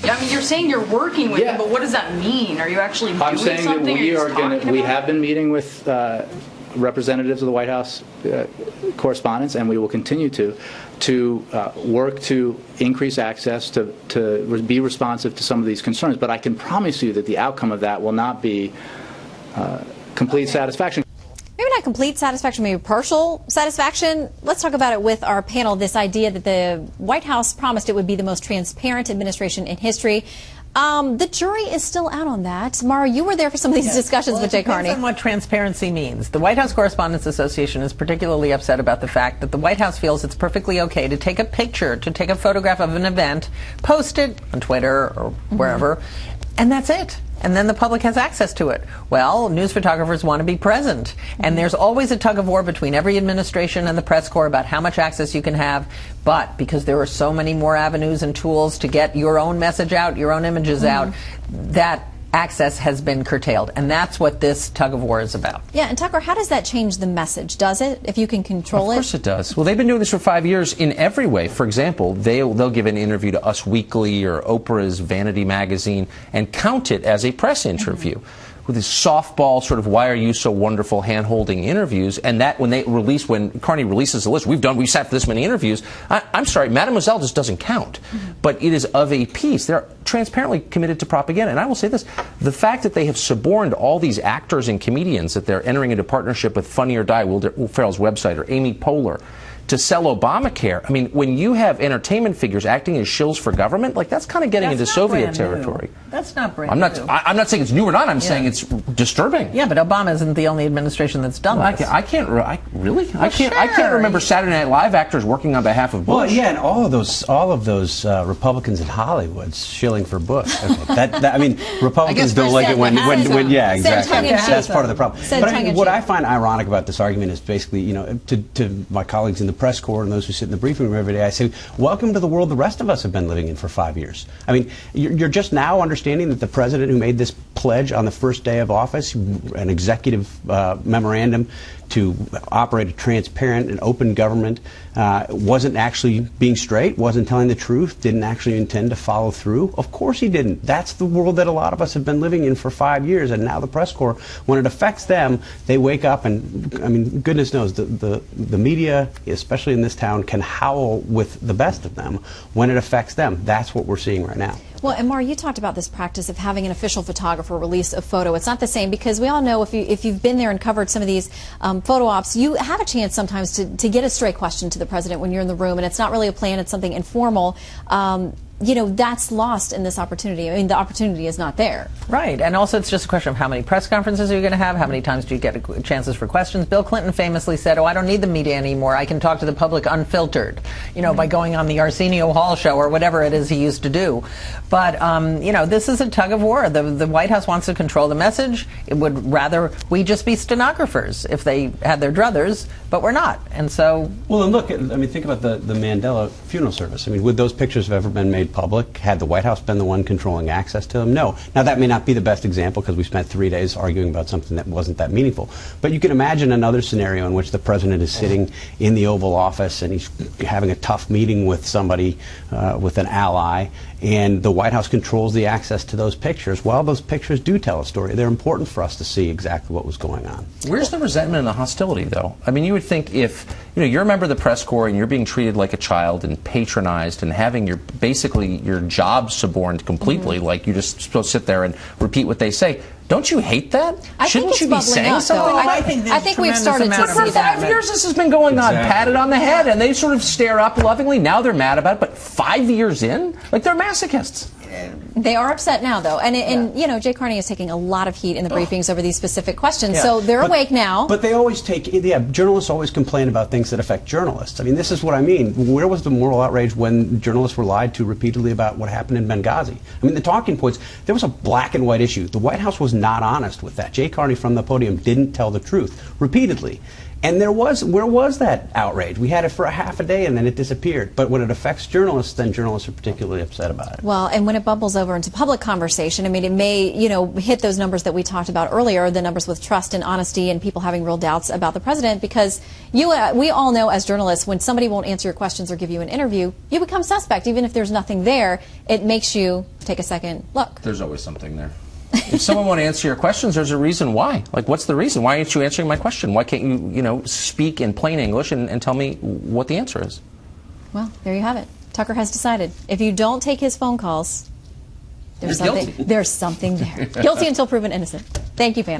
I mean, you're saying you're working with them, but what does that mean? Are you actually doing I'm saying something? that we have been meeting with representatives of the White House correspondents, and we will continue to work to increase access, to be responsive to some of these concerns. But I can promise you that the outcome of that will not be complete satisfaction. Maybe not complete satisfaction, maybe partial satisfaction. Let's talk about it with our panel, this idea that the White House promised it would be the most transparent administration in history. The jury is still out on that. Mara, you were there for some of these discussions with Jay Carney. It depends on what transparency means. The White House Correspondents Association is particularly upset about the fact that the White House feels it's perfectly okay to take a picture, to take a photograph of an event, post it on Twitter or wherever, and that's it. And then the public has access to it. Well, news photographers want to be present. And there's always a tug of war between every administration and the press corps about how much access you can have. But because there are so many more avenues and tools to get your own message out, your own images out, that access has been curtailed. And that's what this tug of war is about. Yeah, and Tucker, how does that change the message? Does it, if you can control it? Of course it does. Well, they've been doing this for 5 years in every way. For example, they'll give an interview to Us Weekly or Oprah's Vanity Magazine and count it as a press interview. With this softball sort of "why are you so wonderful" hand-holding interviews, and that when Carney releases the list, we sat for this many interviews. I'm sorry, Mademoiselle just doesn't count, but it is of a piece. They're transparently committed to propaganda, and I will say this: the fact that they have suborned all these actors and comedians, that they're entering into partnership with Funny or Die, Will Ferrell's website, or Amy Poehler, to sell Obamacare. I mean, when you have entertainment figures acting as shills for government, like that's kind of getting into Soviet territory. That's not brand new. I'm not saying it's new or not. I'm saying it's disturbing. Yeah, but Obama isn't the only administration that's done this. I can't remember Saturday Night Live actors working on behalf of Bush. Well, yeah, and all of those Republicans in Hollywood shilling for Bush. Okay. I mean, Republicans don't like it when yeah, exactly. That's part of the problem. But what I find ironic about this argument is basically, to my colleagues in the press corps and those who sit in the briefing room every day, I say, welcome to the world the rest of us have been living in for 5 years. I mean, you're just now understanding that the president who made this pledge on the first day of office, an executive memorandum to operate a transparent and open government, wasn't actually being straight, wasn't telling the truth, didn't actually intend to follow through. Of course he didn't. That's the world that a lot of us have been living in for 5 years, and now the press corps, when it affects them, they wake up and, I mean, goodness knows, the media, especially in this town, can howl with the best of them when it affects them. That's what we're seeing right now. Well, and Mara, you talked about this practice of having an official photographer release a photo. It's not the same because we all know if you've been there and covered some of these photo ops, you have a chance sometimes to get a straight question to the president when you're in the room, and it's not really a plan, it's something informal. That's lost in this opportunity. I mean, the opportunity is not there. Right, and also it's just a question of how many press conferences are you going to have, how many times do you get chances for questions. Bill Clinton famously said, I don't need the media anymore, I can talk to the public unfiltered, by going on the Arsenio Hall show or whatever it is he used to do. But, this is a tug of war. The White House wants to control the message. It would rather we just be stenographers if they had their druthers, but we're not. And so... Well, and look, think about the Mandela funeral service. I mean, would those pictures have ever been made public had the White House been the one controlling access to them? No. Now, that may not be the best example because we spent 3 days arguing about something that wasn't that meaningful. But you can imagine another scenario in which the president is sitting in the Oval Office and he's having a tough meeting with somebody, with an ally, and the White House controls the access to those pictures. Well, those pictures do tell a story. They're important for us to see exactly what was going on. Where's the resentment and the hostility, though? I mean, you would think if you're a member of the press corps and you're being treated like a child and patronized and having basically your job suborned completely, like you're just supposed to sit there and repeat what they say. Don't you hate that? Shouldn't you be saying something? I think we've started to see that. For 5 years this has been going on, patted on the head, and they sort of stare up lovingly. Now they're mad about it, but 5 years in? Like, they're masochists. They are upset now, though. And Jay Carney is taking a lot of heat in the briefings over these specific questions. So they're awake now. But they always journalists always complain about things that affect journalists. I mean, this is what I mean. Where was the moral outrage when journalists were lied to repeatedly about what happened in Benghazi? I mean, the talking points, there was a black and white issue. The White House was not honest with that. Jay Carney from the podium didn't tell the truth repeatedly. And where was that outrage? We had it for a half a day and then it disappeared. But when it affects journalists, then journalists are particularly upset about it. Well, and when it bubbles over into public conversation, I mean, it may, hit those numbers that we talked about earlier, the numbers with trust and honesty and people having real doubts about the president, because we all know as journalists, when somebody won't answer your questions or give you an interview, you become suspect. Even if there's nothing there, it makes you take a second look. There's always something there. If someone won't answer your questions, there's a reason why. Like, what's the reason? Why aren't you answering my question? Why can't you, speak in plain English and tell me what the answer is? Well, there you have it. Tucker has decided. If you don't take his phone calls, there's something there. Guilty until proven innocent. Thank you, panel.